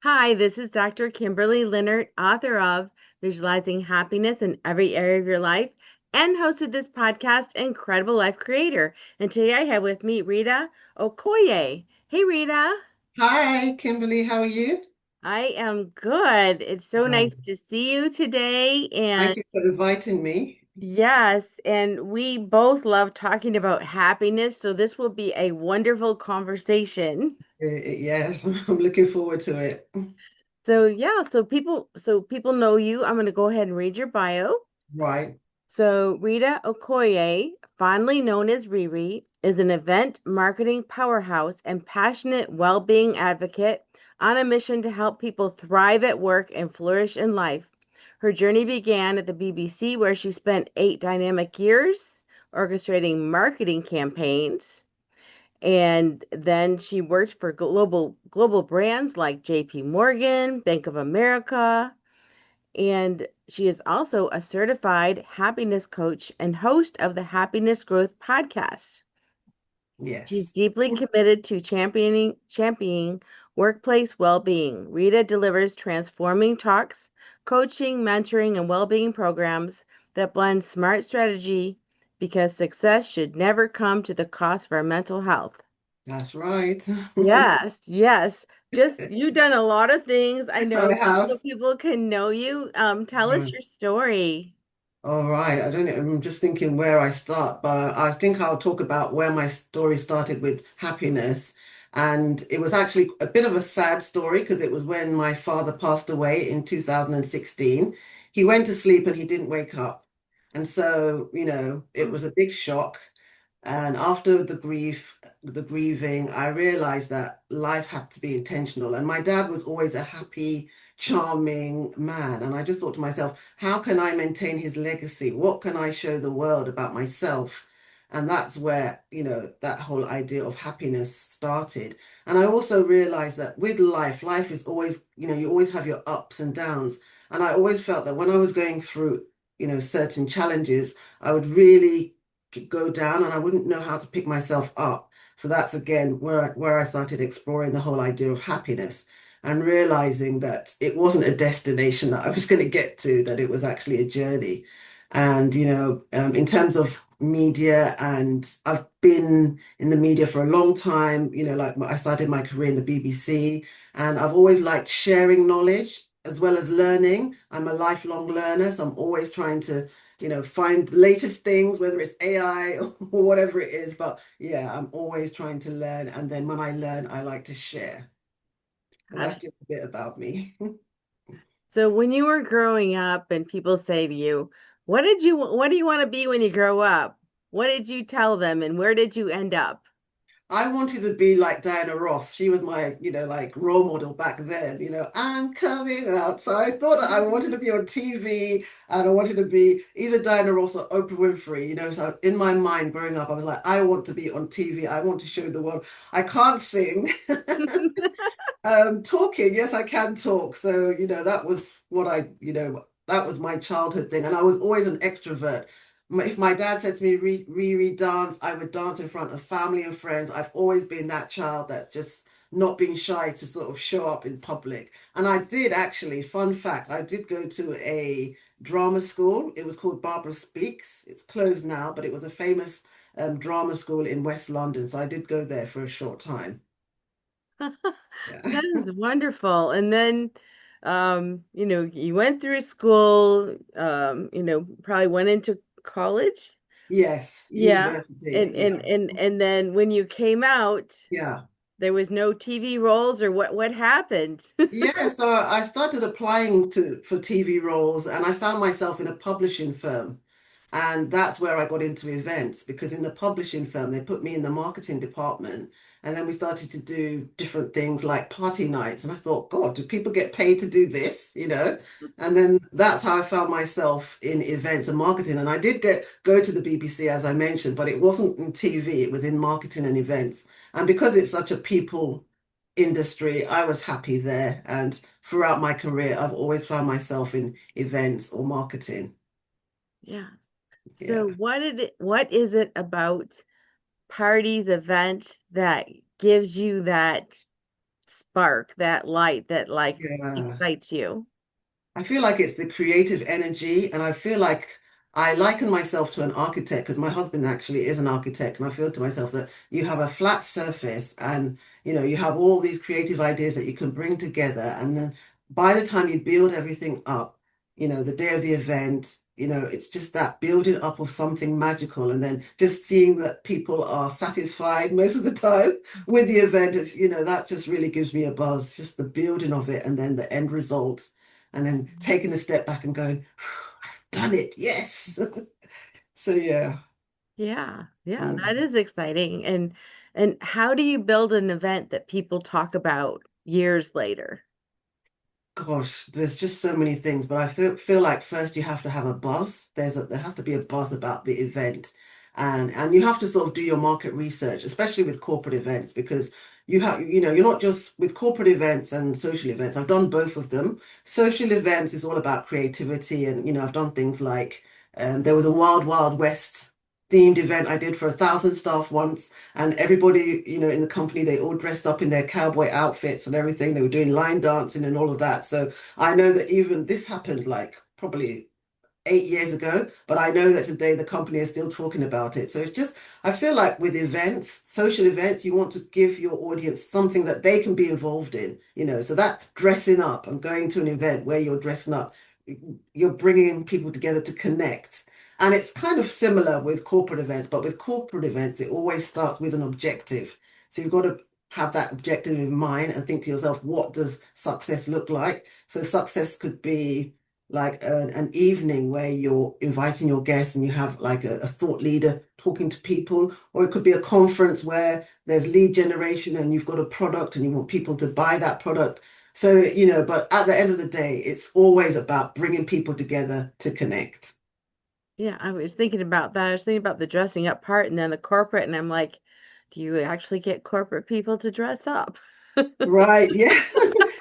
Hi, this is Dr. Kimberley Linert, author of Visualizing Happiness in Every Area of Your Life and host of this podcast, Incredible Life Creator. And today I have with me Rita Okoye. Hey, Rita. Hi, Kimberly. How are you? I am good. It's so Hi. nice to see you today. And Thank you for inviting me. yes, and we both love talking about happiness. So this will be a wonderful conversation. Yes, I'm looking forward to it. So yeah, so people know you. I'm going to go ahead and read your bio. Right. So, Rita Okoye, fondly known as RiRi, is an event marketing powerhouse and passionate well-being advocate on a mission to help people thrive at work and flourish in life. Her journey began at the BBC, where she spent 8 dynamic years orchestrating marketing campaigns. And then she worked for global brands like JP Morgan, Bank of America, and she is also a certified happiness coach and host of the Happiness Growth podcast. She's Yes. deeply committed to championing workplace well-being. Rita delivers transforming talks, coaching, mentoring, and well-being programs that blend smart strategy because success should never come to the cost of our mental health. That's right. Yes, yes. Just you've done a lot of things. I I know so have. people can know you. Tell us Right. your story. All right. I don't know. I'm just thinking where I start, but I think I'll talk about where my story started with happiness. And it was actually a bit of a sad story because it was when my father passed away in 2016. He went to sleep and he didn't wake up. And so, it was a big shock. And after the grieving, I realized that life had to be intentional. And my dad was always a happy, charming man. And I just thought to myself, how can I maintain his legacy? What can I show the world about myself? And that's where, that whole idea of happiness started. And I also realized that with life is always, you always have your ups and downs. And I always felt that when I was going through, certain challenges, I would really go down and I wouldn't know how to pick myself up. So that's again where I started exploring the whole idea of happiness and realizing that it wasn't a destination that I was going to get to, that it was actually a journey. And, in terms of media, and I've been in the media for a long time, like I started my career in the BBC, and I've always liked sharing knowledge as well as learning. I'm a lifelong learner, so I'm always trying to find the latest things, whether it's AI or whatever it is. But yeah, I'm always trying to learn. And then when I learn, I like to share. And that's Abs- just a bit about me. So when you were growing up and people say to you, what do you want to be when you grow up? What did you tell them and where did you end up? I wanted to be like Diana Ross. She was my, like role model back then, I'm coming out. So I thought that I wanted to be on TV and I wanted to be either Diana Ross or Oprah Winfrey, So in my mind growing up, I was like, I want to be on TV. I want to show the world. I can't sing. Talking, yes, I can talk. So, that was what that was my childhood thing. And I was always an extrovert. If my dad said to me, "Re dance," I would dance in front of family and friends. I've always been that child that's just not being shy to sort of show up in public. And I did actually, fun fact, I did go to a drama school. It was called Barbara Speaks. It's closed now, but it was a famous drama school in West London. So I did go there for a short time. Yeah. That is wonderful. And then, you went through school, probably went into college. Yes, Yeah. university. And then when you came out, Yeah. there was no TV roles or what happened? Yeah, so I started applying to for TV roles and I found myself in a publishing firm. And that's where I got into events because in the publishing firm, they put me in the marketing department. And then we started to do different things like party nights. And I thought, God, do people get paid to do this? And then that's how I found myself in events and marketing. And I did go to the BBC, as I mentioned, but it wasn't in TV, it was in marketing and events. And because it's such a people industry, I was happy there. And throughout my career, I've always found myself in events or marketing. Yeah. Yeah. So what is it about parties, events that gives you that spark, that light that like Yeah. excites you? I feel like it's the creative energy, and I feel like I liken myself to an architect because my husband actually is an architect, and I feel to myself that you have a flat surface, and you have all these creative ideas that you can bring together, and then by the time you build everything up, the day of the event, it's just that building up of something magical, and then just seeing that people are satisfied most of the time with the event. That just really gives me a buzz, just the building of it, and then the end result and then taking a step back and going, I've done it, yes. So yeah. Yeah, yeah, that Mm. is exciting. And how do you build an event that people talk about years later? Gosh, there's just so many things, but I feel like first you have to have a buzz. There has to be a buzz about the event, and you have to sort of do your market research, especially with corporate events, because you're not just with corporate events and social events. I've done both of them. Social events is all about creativity, and I've done things like there was a Wild Wild West themed event I did for 1,000 staff once, and everybody, in the company, they all dressed up in their cowboy outfits and everything. They were doing line dancing and all of that. So I know that even this happened like probably 8 years ago, but I know that today the company is still talking about it. So it's just, I feel like with events, social events, you want to give your audience something that they can be involved in, so that dressing up and going to an event where you're dressing up, you're bringing people together to connect. And it's kind of similar with corporate events, but with corporate events, it always starts with an objective. So you've got to have that objective in mind and think to yourself, what does success look like? So success could be like an evening where you're inviting your guests and you have like a thought leader talking to people, or it could be a conference where there's lead generation and you've got a product and you want people to buy that product. So, but at the end of the day, it's always about bringing people together to connect. Yeah, I was thinking about that. I was thinking about the dressing up part and then the corporate, and I'm like, do you actually get corporate people to dress up? Right. Yeah.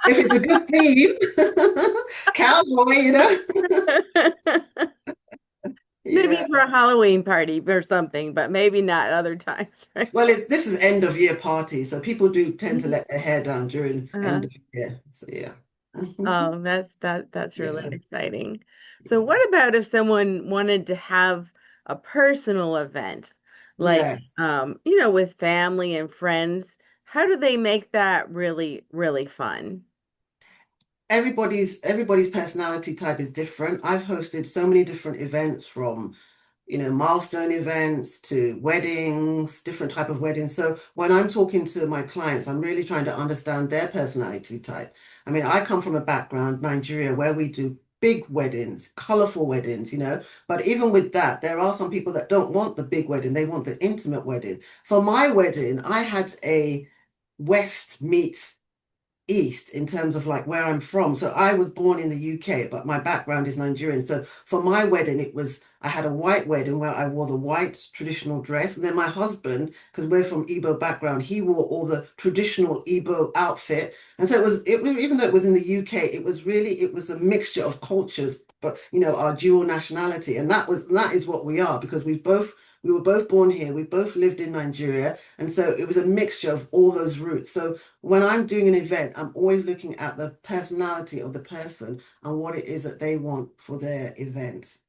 If it's a good theme, cowboy, Maybe Yeah. for a Halloween party or something, but maybe not other times, right? Well, this is end of year party, so people do tend to let their hair down during Uh-huh. end of year. So yeah. Oh, that's really Yeah. exciting. So Yeah. what about if someone wanted to have a personal event, like Yeah. with family and friends? How do they make that really, really fun? Everybody's personality type is different. I've hosted so many different events from, milestone events to weddings, different type of weddings. So when I'm talking to my clients, I'm really trying to understand their personality type. I mean, I come from a background, Nigeria, where we do big weddings, colorful weddings, But even with that, there are some people that don't want the big wedding, they want the intimate wedding. For my wedding, I had a West meets East in terms of like where I'm from. So I was born in the UK, but my background is Nigerian. So for my wedding, I had a white wedding where I wore the white traditional dress. And then my husband, because we're from Igbo background, he wore all the traditional Igbo outfit. And so even though it was in the UK, it was a mixture of cultures, but our dual nationality. And that is what we are because we were both born here. We both lived in Nigeria. And so it was a mixture of all those roots. So when I'm doing an event, I'm always looking at the personality of the person and what it is that they want for their event.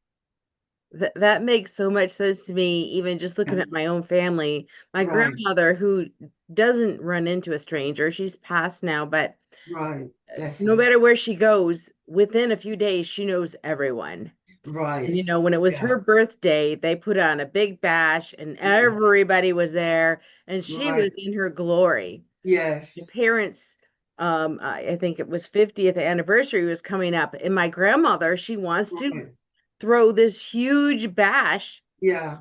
That makes so much sense to me, even just looking Yeah. at my own family. My Right, grandmother, who doesn't run into a stranger, she's passed now, but right. Bless no her. matter where she goes, within a few days, she knows everyone. Right. And when it was Yeah, her birthday, they put on a big bash and yeah. everybody was there and she was Right. in her glory. My Yes. parents, I think it was 50th anniversary was coming up, and my grandmother, she wants to Right. throw this huge bash Yeah.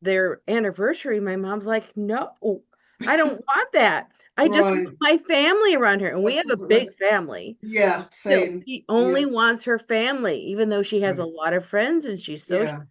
their anniversary. My mom's like, no, I don't want that. I just Right. want my family around here. And we have a big That's family. yeah, Still, same. she Yeah. only wants her family, even though she has a Right. lot of friends and she's social. Yeah.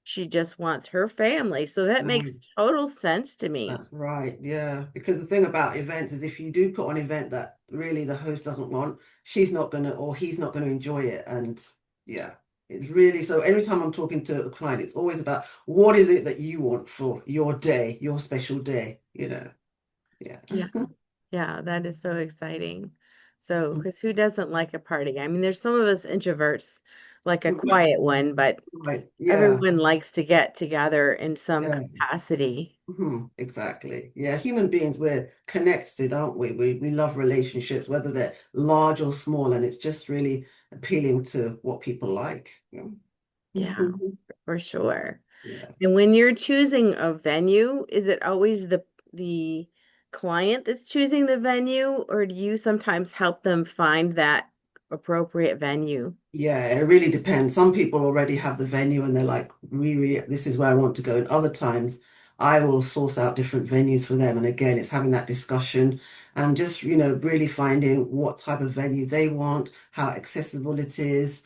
She just wants her family. So that makes Right. total sense to me. That's right. Yeah. Because the thing about events is if you do put on an event that really the host doesn't want, she's not gonna or he's not gonna enjoy it. And yeah, it's really so every time I'm talking to a client, it's always about what is it that you want for your day, your special day, Yeah. Yeah. Yeah, that is so exciting. So, Mm. because who doesn't like a party? I mean, there's some of us introverts like a Right, quiet one, but right. Yeah, everyone likes to get together in some yeah. capacity. Exactly. Yeah, human beings, we're connected, aren't we? We love relationships, whether they're large or small, and it's just really appealing to what people like. Yeah. Yeah, for sure. Yeah. And when you're choosing a venue, is it always the client that's choosing the venue, or do you sometimes help them find that appropriate venue? Yeah, it really depends. Some people already have the venue and they're like, really, this is where I want to go. And other times I will source out different venues for them. And again, it's having that discussion and just, really finding what type of venue they want, how accessible it is,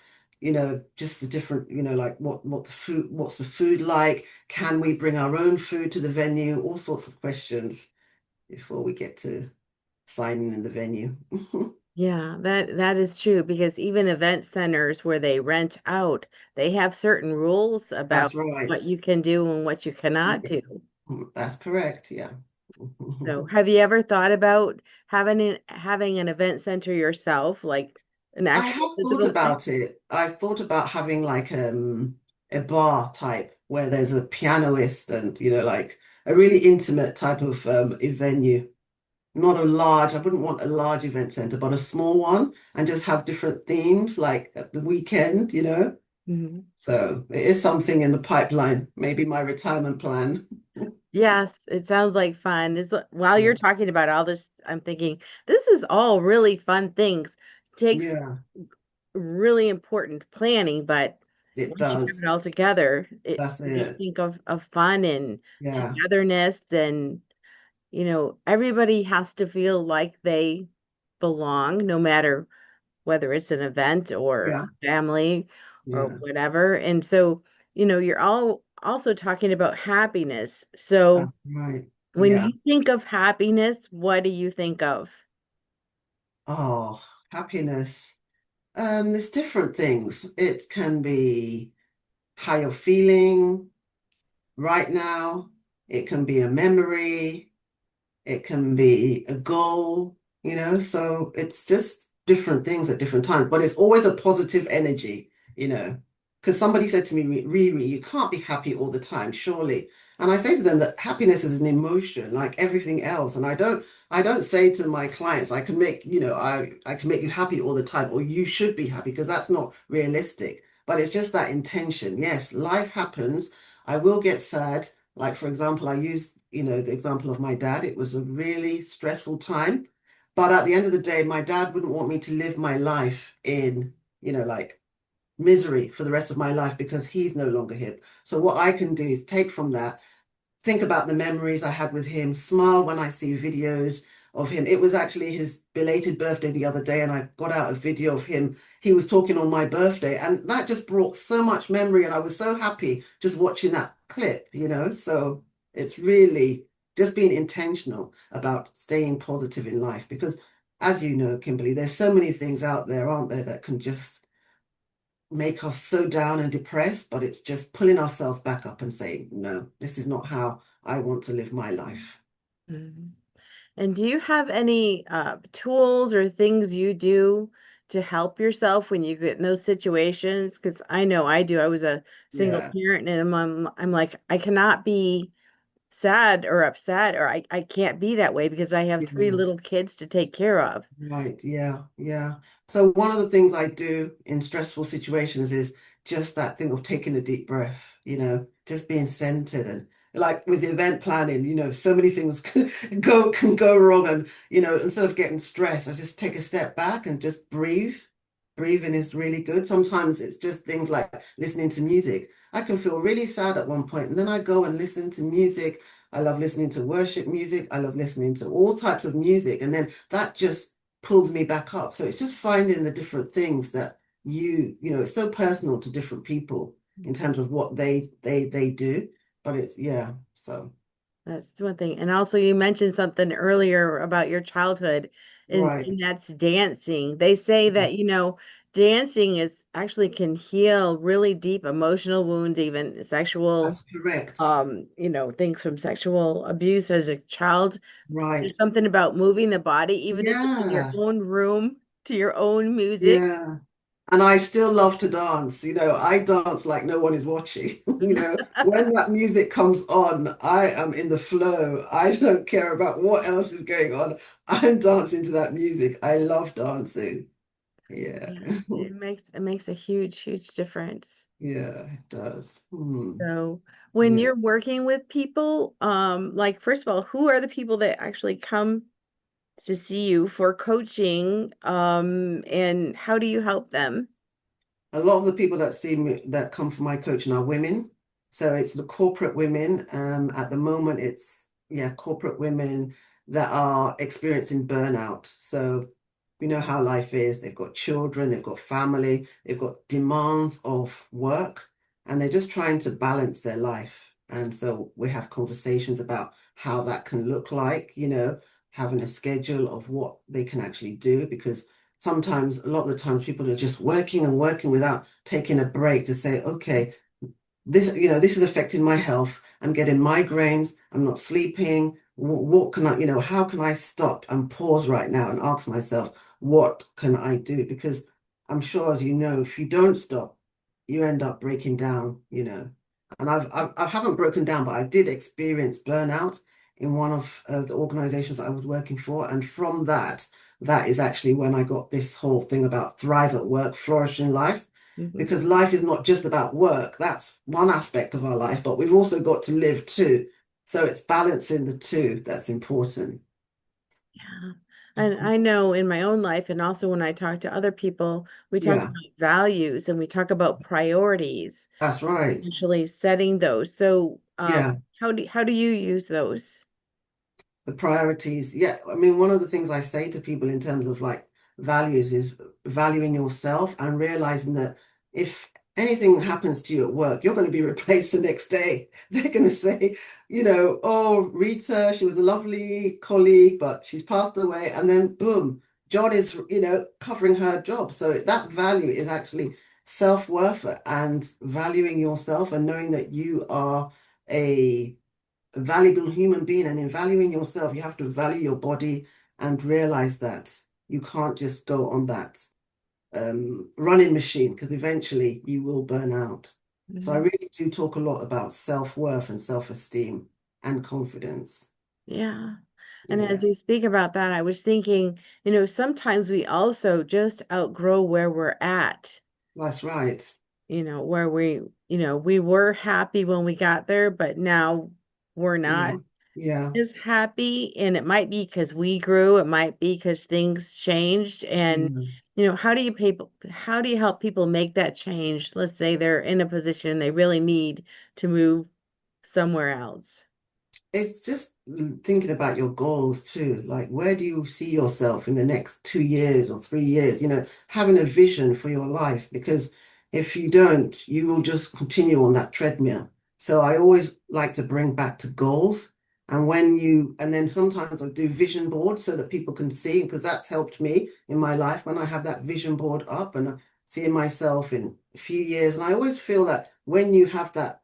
just the different, like what's the food like? Can we bring our own food to the venue? All sorts of questions before we get to signing in the venue. Yeah, that is true because even event centers where they rent out, they have certain rules about That's right. what you can do and what you cannot Yes, do. that's correct. Yeah. So, have you ever thought about having an event center yourself, like an I actual have thought physical place? about it. I thought about having like a bar type where there's a pianist and like a really intimate type of a venue. Not a large, I wouldn't want a large event center, but a small one and just have different themes like at the weekend. Mhm. So it is something in the pipeline, maybe my retirement plan. Yes, it sounds like fun. While Yeah. you're talking about all this, I'm thinking this is all really fun things. Takes Yeah, really important planning, but it once you have it does. all together, That's you it. think of fun and Yeah. togetherness, and everybody has to feel like they belong, no matter whether it's an event or Yeah. a family or Yeah. whatever. And so, you're all also talking about happiness. So That's right. when Yeah. you think of happiness, what do you think of? Oh, happiness. There's different things. It can be how you're feeling right now. It can be a memory. It can be a goal. So it's just different things at different times, but it's always a positive energy. Because somebody said to me, Riri, you can't be happy all the time, surely. And I say to them that happiness is an emotion like everything else. And I don't say to my clients, I can I can make you happy all the time, or you should be happy, because that's not realistic. But it's just that intention. Yes, life happens. I will get sad. Like, for example, I used, the example of my dad. It was a really stressful time. But at the end of the day, my dad wouldn't want me to live my life in, like misery for the rest of my life because he's no longer here. So what I can do is take from that, think about the memories I had with him, smile when I see videos of him. It was actually his belated birthday the other day, and I got out a video of him. He was talking on my birthday, and that just brought so much memory, and I was so happy just watching that clip. So it's really just being intentional about staying positive in life because, as you know, Kimberly, there's so many things out there, aren't there, that can just make us so down and depressed, but it's just pulling ourselves back up and saying, no, this is not how I want to live my life. Mhm. And do you have any tools or things you do to help yourself when you get in those situations? Because I know I do. I was a single Yeah, parent, and I'm like, I cannot be sad or upset, or I can't be that way because I have three yeah. little kids to take care of. Right, yeah, yeah. So one of the things I do in stressful situations is just that thing of taking a deep breath, just being centered and like with event planning, so many things can go wrong and instead of getting stressed, I just take a step back and just breathe. Breathing is really good. Sometimes it's just things like listening to music. I can feel really sad at one point and then I go and listen to music. I love listening to worship music. I love listening to all types of music. And then that just pulls me back up. So it's just finding the different things that it's so personal to different people in terms of what they do. But it's yeah, so That's one thing. And also, you mentioned something earlier about your childhood, and right. that's dancing. They say Yeah, that, dancing is actually can heal really deep emotional wounds, even sexual, That's correct. things from sexual abuse as a child. Right. There's something about moving the body, even if it's in your Yeah. own room to your own music. Yeah. And I still love to dance. I dance like no one is watching. When that music comes on, I am in the flow. I don't care about what else is going on. I'm dancing to that music. I love dancing. Yeah. Yeah, it makes a huge, huge difference. Yeah, it does. Hmm. So when Yeah. you're working with people, like first of all, who are the people that actually come to see you for coaching, and how do you help them? A lot of the people that see me that come for my coaching are women. So it's the corporate women. At the moment, it's yeah, corporate women that are experiencing burnout. So you know how life is. They've got children, they've got family, they've got demands of work, and they're just trying to balance their life. And so we have conversations about how that can look like, having a schedule of what they can actually do because sometimes, a lot of the times, people are just working and working without taking a break to say, okay, this is affecting my health. I'm getting migraines. I'm not sleeping. What can how can I stop and pause right now and ask myself, what can I do? Because I'm sure, as you know, if you don't stop, you end up breaking down. And I haven't broken down, but I did experience burnout in one of the organizations that I was working for. And from that, that is actually when I got this whole thing about thrive at work, flourish in life Mhm. because life is not just about work. That's one aspect of our life, but we've also got to live too. So it's balancing the two that's important. Yeah. And I know in my own life, and also when I talk to other people, we talk Yeah, about values and we talk about priorities, that's right. actually setting those. So, Yeah. how do you use those? The priorities. Yeah, I mean, one of the things I say to people in terms of like values is valuing yourself and realizing that if anything happens to you at work, you're going to be replaced the next day. They're going to say, oh, Rita, she was a lovely colleague, but she's passed away. And then boom, John is, covering her job. So that value is actually self-worth and valuing yourself and knowing that you are a valuable human being and in valuing yourself, you have to value your body and realize that you can't just go on that running machine because eventually you will burn out. So I Mhm. really do talk a lot about self-worth and self-esteem and confidence. Yeah. And as Yeah, we speak about that, I was thinking, sometimes we also just outgrow where we're at, that's right. where we were happy when we got there, but now we're not Yeah, yeah, as happy. And it might be because we grew, it might be because things changed. And, yeah. how do you help people make that change? Let's say they're in a position they really need to move somewhere else. It's just thinking about your goals too. Like, where do you see yourself in the next 2 years or 3 years? Having a vision for your life, because if you don't, you will just continue on that treadmill. So I always like to bring back to goals. And then sometimes I do vision boards so that people can see, because that's helped me in my life when I have that vision board up and I seeing myself in a few years. And I always feel that when you have that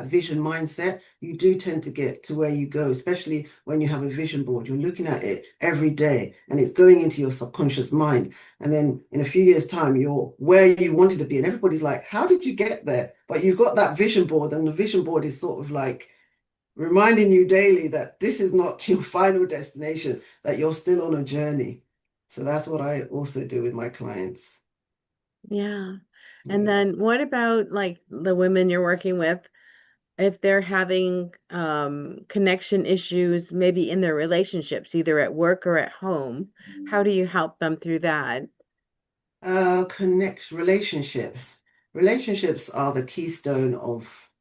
vision mindset, you do tend to get to where you go, especially when you have a vision board. You're looking at it every day and it's going into your subconscious mind. And then in a few years' time, you're where you wanted to be. And everybody's like, how did you get there? But you've got that vision board, and the vision board is sort of like reminding you daily that this is not your final destination, that you're still on a journey. So that's what I also do with my clients. Yeah. And Yeah. then what about like the women you're working with, if they're having connection issues, maybe in their relationships, either at work or at home? How do you help them through that? Connect relationships. Relationships are the keystone of,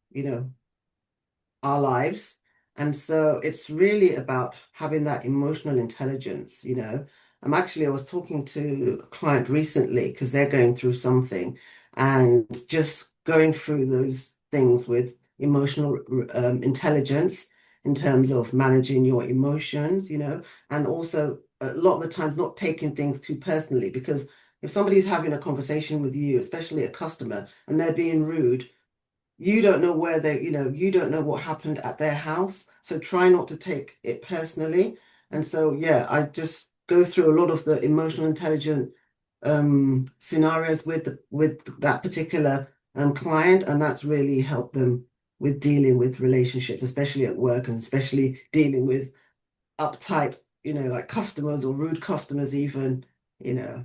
our lives. And so it's really about having that emotional intelligence. I was talking to a client recently because they're going through something and just going through those things with emotional intelligence in terms of managing your emotions, and also a lot of the times not taking things too personally because if somebody's having a conversation with you, especially a customer, and they're being rude, you don't know where they, you don't know what happened at their house. So try not to take it personally. And so, yeah, I just go through a lot of the emotional intelligence scenarios with that particular client, and that's really helped them with dealing with relationships, especially at work, and especially dealing with uptight, like customers or rude customers even, yeah.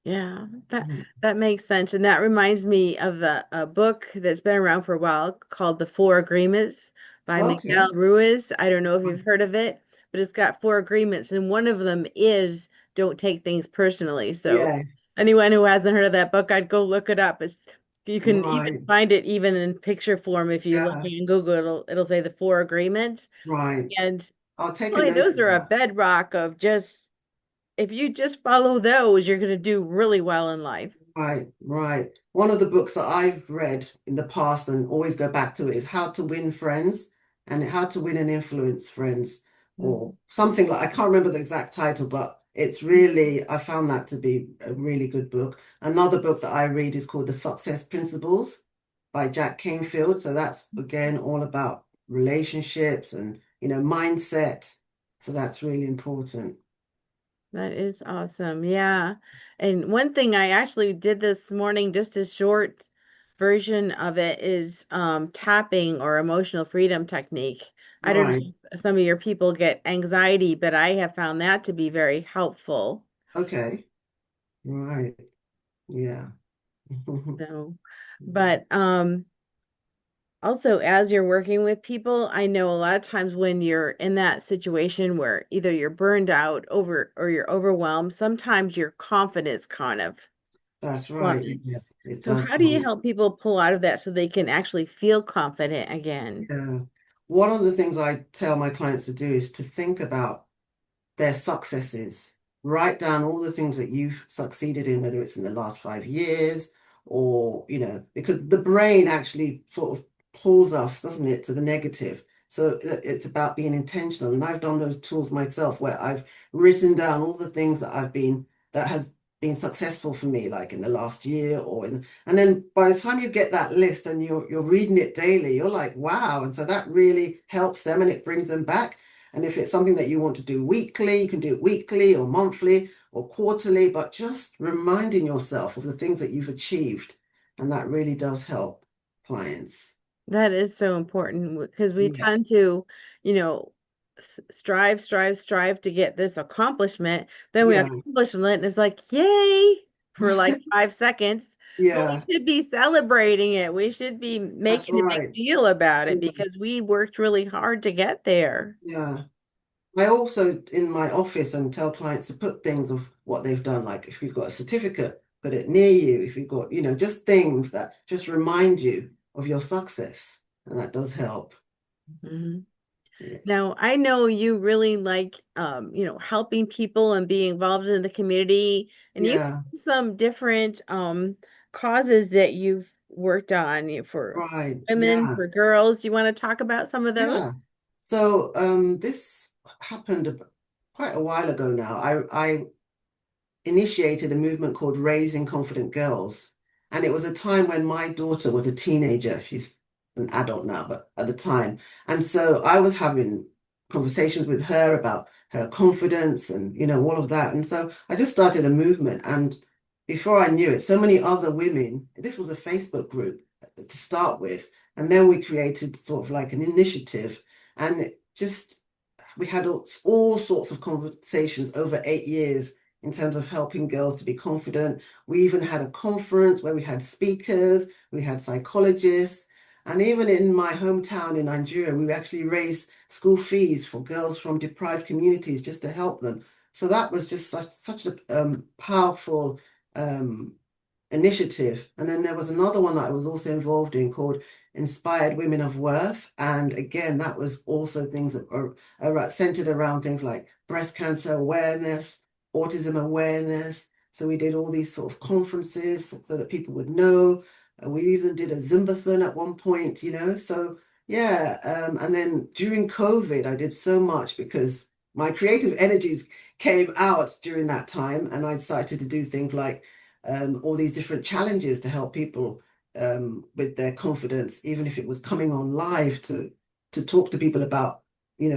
Yeah, that Mhm. that makes sense. And that reminds me of a book that's been around for a while called The Four Agreements by Miguel Okay. Ruiz. I don't know if you've heard of it, but it's got four agreements, and one of them is don't take things personally. So Yeah, anyone who hasn't heard of that book, I'd go look it up. You can even right. find it even in picture form if you look Yeah, in Google, it'll say the four agreements. right. And I'll take a boy, note those of are a that. bedrock of just if you just follow those, you're going to do really well in life. Right, right. One of the books that I've read in the past and always go back to it is How to Win Friends and How to Win and Influence Friends, or Mhm. something like I can't remember the exact title, but it's really, I found that to be a really good book. Another book that I read is called The Success Principles by Jack Canfield. So that's again all about relationships and mindset. So that's really important. That is awesome. Yeah. And one thing I actually did this morning, just a short version of it, is tapping or emotional freedom technique. I don't Right. know if some of your people get anxiety, but I have found that to be very helpful. Okay. Right. Yeah. So, but also, as you're working with people, I know a lot of times when you're in that situation where either you're burned out over or you're overwhelmed, sometimes your confidence kind of That's right. Yeah, plummets. it So does how do you come. help people pull out of that so they can actually feel confident again? Yeah. One of the things I tell my clients to do is to think about their successes. Write down all the things that you've succeeded in, whether it's in the last 5 years or, because the brain actually sort of pulls us, doesn't it, to the negative. So it's about being intentional. And I've done those tools myself where I've written down all the things that has been successful for me, like in the last year and then by the time you get that list and you're reading it daily, you're like, wow. And so that really helps them and it brings them back. And if it's something that you want to do weekly, you can do it weekly or monthly or quarterly, but just reminding yourself of the things that you've achieved. And that really does help clients. That is so important because we Yeah. tend to, you know, strive to get this accomplishment. Then we Yeah. accomplish it and it's like, yay, for like 5 seconds. But we Yeah. should be celebrating it. We should be That's making a big right. deal about it Yeah. because we worked really hard to get there. Yeah. I also in my office and tell clients to put things of what they've done, like if you've got a certificate, put it near you. If you've got, just things that just remind you of your success. And that does help. Mhm. Yeah. Now, I know you really like, helping people and being involved in the community, and you Yeah. have some different causes that you've worked on for Right. women, Yeah. for girls. You want to talk about some of those? Yeah. So this happened quite a while ago now. I initiated a movement called Raising Confident Girls. And it was a time when my daughter was a teenager. She's an adult now, but at the time. And so I was having conversations with her about her confidence and, all of that. And so I just started a movement. And before I knew it, so many other women, this was a Facebook group to start with. And then we created sort of like an initiative. And it just we had all sorts of conversations over 8 years in terms of helping girls to be confident. We even had a conference where we had speakers, we had psychologists, and even in my hometown in Nigeria, we actually raised school fees for girls from deprived communities just to help them. So that was just such a powerful um, initiative. And then there was another one that I was also involved in called Inspired Women of Worth. And again, that was also things that are centered around things like breast cancer awareness, autism awareness. So we did all these sort of conferences so that people would know. We even did a Zumbathon at one point. So yeah. And then during COVID, I did so much because my creative energies came out during that time, and I decided to do things like all these different challenges to help people with their confidence, even if it was coming on live to talk to people about,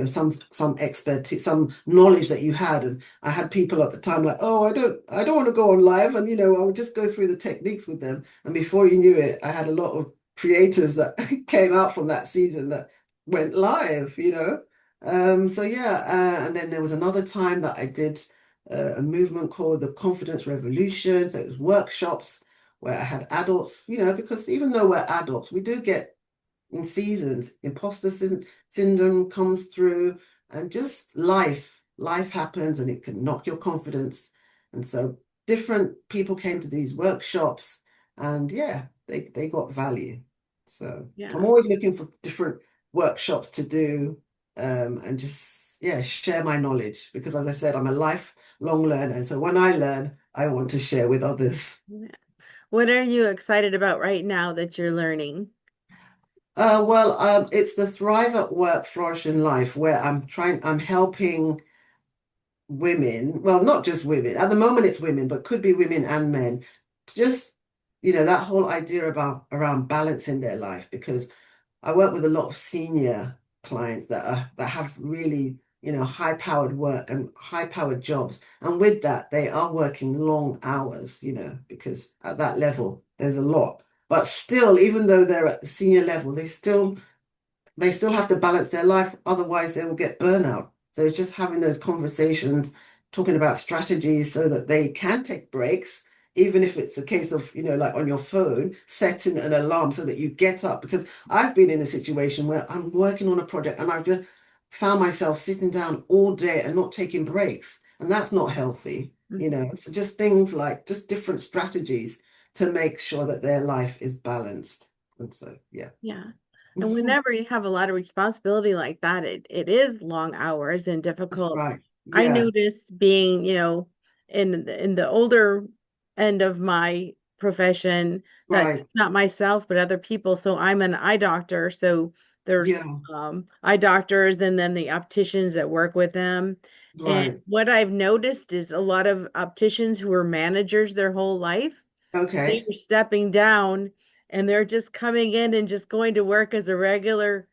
some expertise, some knowledge that you had. And I had people at the time like, oh, I don't want to go on live, and I would just go through the techniques with them. And before you knew it, I had a lot of creators that came out from that season that went live. So yeah, and then there was another time that I did a movement called the Confidence Revolution. So it was workshops where I had adults, because even though we're adults, we do get in seasons, syndrome comes through, and just life happens, and it can knock your confidence. And so different people came to these workshops, and yeah, they got value. So I'm Yeah. always looking for different workshops to do, and just yeah, share my knowledge, because as I said, I'm a lifelong learner. And so when I learn, I want to share with others. Yeah. What are you excited about right now that you're learning? It's the Thrive at Work, Flourish in Life, where I'm helping women, well, not just women. At the moment, it's women, but could be women and men. Just, that whole idea about around balancing their life, because I work with a lot of senior clients that have really, high-powered work and high-powered jobs. And with that, they are working long hours, because at that level, there's a lot. But still, even though they're at the senior level, they still have to balance their life, otherwise they will get burnout. So it's just having those conversations, talking about strategies so that they can take breaks, even if it's a case of, like on your phone, setting an alarm so that you get up. Because I've been in a situation where I'm working on a project and I've just found myself sitting down all day and not taking breaks. And that's not healthy, Mhm. So just things like just different strategies to make sure that their life is balanced. And so, yeah. Yeah. And whenever you have a lot of responsibility like that, it is long hours and That's difficult. right. I Yeah, noticed being, in the older end of my profession that right. not myself, but other people. So I'm an eye doctor. So there's Yeah, eye doctors and then the opticians that work with them. And right. what I've noticed is a lot of opticians who were managers their whole life, they Okay. were stepping down and they're just coming in and just going to work as a regular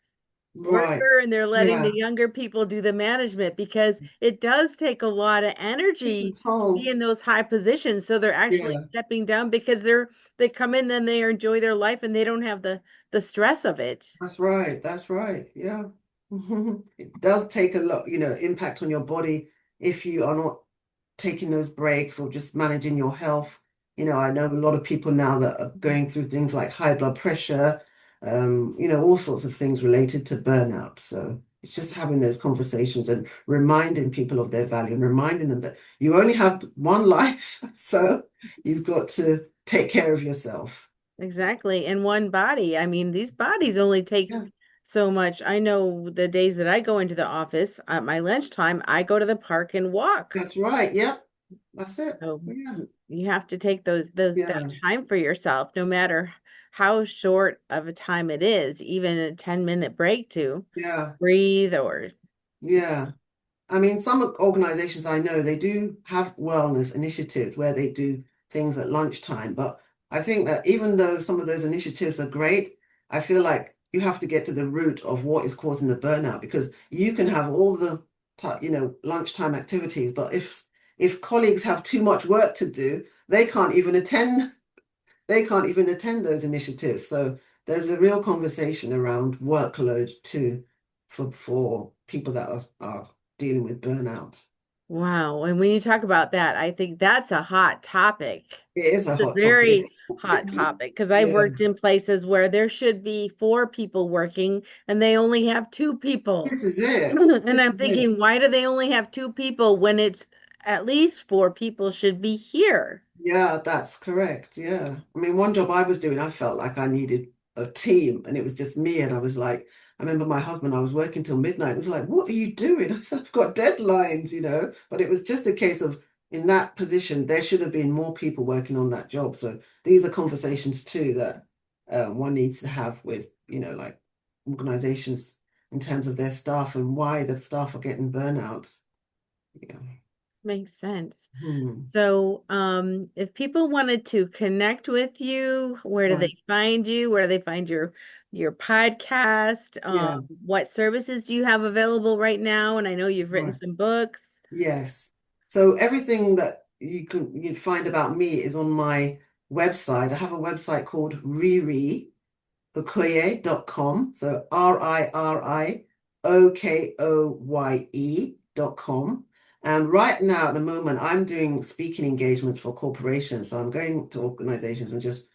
Right. worker, and they're letting the Yeah. younger people do the management because it does take a lot of It's a energy to be toll. in those high positions. So they're actually Yeah, stepping down because they come in, then they enjoy their life and they don't have the stress of it. that's right. That's right. Yeah. It does take a lot, impact on your body if you are not taking those breaks or just managing your health. I know a lot of people now that are going through things like high blood pressure, all sorts of things related to burnout. So it's just having those conversations and reminding people of their value and reminding them that you only have one life, so you've got to take care of yourself. Exactly. And one body. I mean, these bodies only take Yeah, so much. I know the days that I go into the office at my lunchtime, I go to the park and walk. that's right. Yep, that's it. So Yeah, you have to take those that yeah, time for yourself, no matter how short of a time it is, even a 10-minute break to yeah, breathe or yeah. I mean, some organizations I know, they do have wellness initiatives where they do things at lunchtime. But I think that even though some of those initiatives are great, I feel like you have to get to the root of what is causing the burnout, because you can have all the, lunchtime activities, but if colleagues have too much work to do, they can't even attend those initiatives. So there's a real conversation around workload too for people that are dealing with burnout. wow. And when you talk about that, I think that's a hot topic. It is a It's a hot topic. very hot topic because I've Yeah, worked in places where there should be four people working and they only have two people. this is it. And This I'm is it. thinking, why do they only have two people when it's at least four people should be here? Yeah, that's correct. Yeah. I mean, one job I was doing, I felt like I needed a team, and it was just me. And I was like, I remember my husband, I was working till midnight. It was like, what are you doing? I said, I've got deadlines. But it was just a case of in that position, there should have been more people working on that job. So these are conversations too that one needs to have with, like organizations in terms of their staff and why the staff are getting burnout. Yeah. Makes sense. Hmm. So, if people wanted to connect with you, where do Right. they find you? Where do they find your podcast? Yeah. What services do you have available right now? And I know you've written Right. some books. Yes. So everything that you'd find about me is on my website. I have a website called RiRi.Okoye.com. So RiRi.com. And right now, at the moment, I'm doing speaking engagements for corporations. So I'm going to organizations and just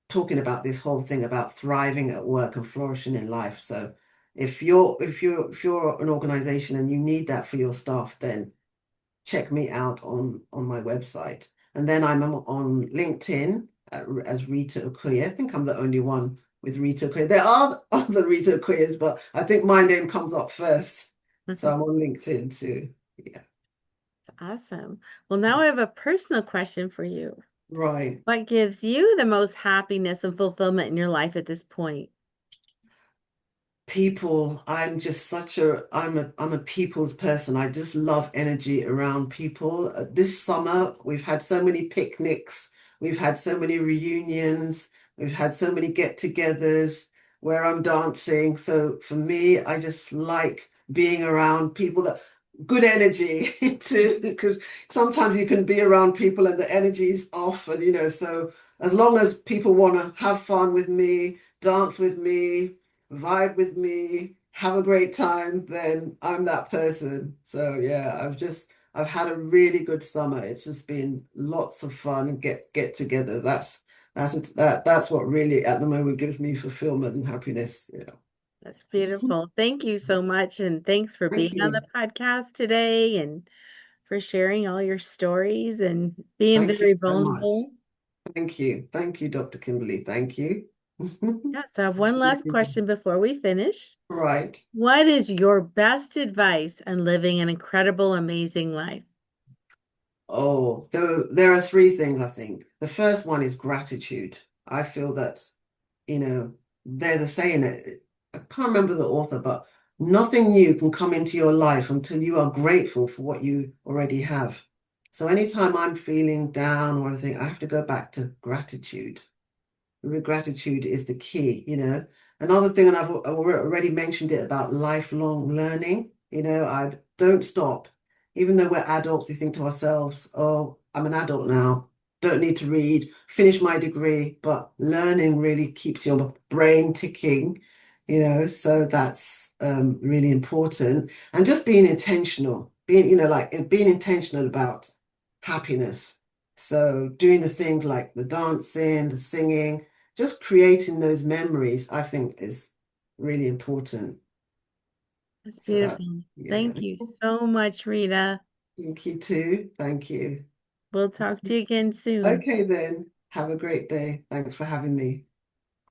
talking about this whole thing about thriving at work and flourishing in life. So if you're an organization and you need that for your staff, then check me out on my website. And then I'm on LinkedIn as Rita Okoye. I think I'm the only one with Rita Okoye. There are other Rita Okoyes, but I think my name comes up first. So I'm on LinkedIn too. Yeah. Awesome. Well, now I have a personal question for you. Right. What gives you the most happiness and fulfillment in your life at this point? People, I'm just such a I'm a people's person. I just love energy around people. This summer we've had so many picnics, we've had so many reunions, we've had so many get-togethers where I'm dancing. So for me, I just like being around people that good energy too, because sometimes you can be around people and the energy's off, and so as long as people want to have fun with me, dance with me, vibe with me, have a great time, then I'm that person. So yeah, I've had a really good summer. It's just been lots of fun and get together. That's what really at the moment gives me fulfillment and happiness. Yeah. That's beautiful. Thank you so much. And thanks for Thank being on the you. podcast today and for sharing all your stories and being Thank you very so much. vulnerable. Thank you. Thank you, Dr. Kimberly. Thank you. Yeah, so I have one last question before we finish. Right. What is your best advice on living an incredible, amazing life? Oh, there are three things I think. The first one is gratitude. I feel that, there's a saying that I can't remember the author, but nothing new can come into your life until you are grateful for what you already have. So anytime I'm feeling down or anything, I have to go back to gratitude. Gratitude is the key. Another thing, and I've already mentioned it about lifelong learning. I don't stop. Even though we're adults, we think to ourselves, oh, I'm an adult now, don't need to read, finish my degree, but learning really keeps your brain ticking, so that's really important. And just being intentional, being intentional about happiness. So doing the things like the dancing, the singing, just creating those memories, I think is really important. That's So that's, beautiful. yeah. Thank you so much, Rita. Thank you too. Thank you. We'll talk to you again soon. Okay, then. Have a great day. Thanks for having me.